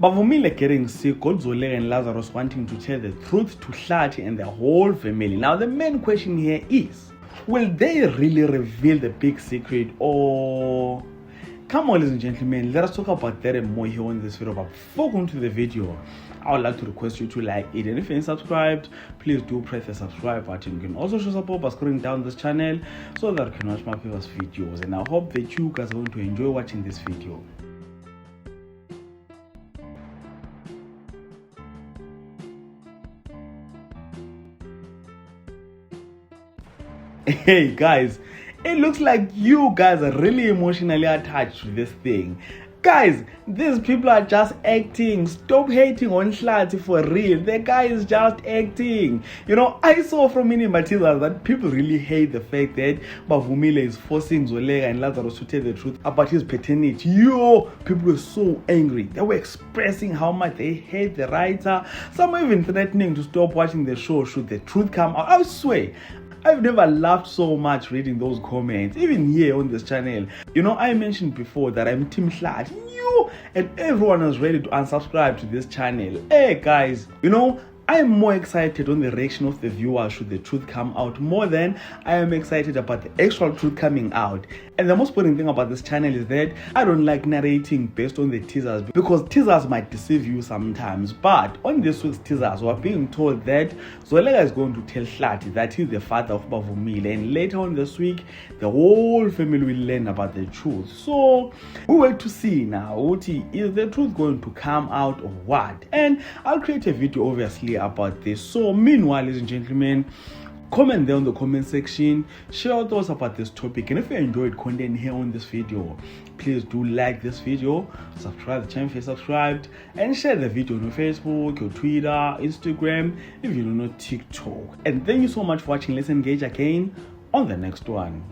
Bavumile getting sick, Godzoleka and Lazarus wanting to tell the truth to Hlathi and the whole family. Now the main question here is, will they really reveal the big secret, or... Come on, ladies and gentlemen, let us talk about that and more here on this video. But before going to the video, I would like to request you to like it, and if you ain't subscribed, please do press the subscribe button. You can also show support by scrolling down this channel so that you can watch my previous videos, and I hope that you guys are going to enjoy watching this video. Hey guys, it looks like you guys are really emotionally attached to this thing. Guys, these people are just acting. Stop hating on Hlathi for real. The guy is just acting. You know, I saw from many materials that people really hate the fact that Bavumile is forcing Zoleka and Lazarus to tell the truth about his paternity. Yo, people were so angry. They were expressing how much they hate the writer. Some were even threatening to stop watching the show should the truth come out. I swear, I've never laughed so much reading those comments, even here on this channel. You know, I mentioned before that I'm Team Hlathi, and everyone is ready to unsubscribe to this channel. Hey guys, you know, I'm more excited on the reaction of the viewers should the truth come out more than I am excited about the actual truth coming out. And the most important thing about this channel is that I don't like narrating based on the teasers, because teasers might deceive you sometimes. But on this week's teasers, we're being told that Zoleka is going to tell Hlathi that he's the father of Bavumile, and later on this week, the whole family will learn about the truth. So we wait to see now, is the truth going to come out or what? And I'll create a video obviously about this. So meanwhile, ladies and gentlemen, comment there on the comment section, share your thoughts about this topic, and if you enjoyed content here on this video, please do like this video, subscribe to the channel if you're subscribed, and share the video on your Facebook, your Twitter, Instagram, if you don't know, TikTok. And thank you so much for watching. Let's engage again on the next one.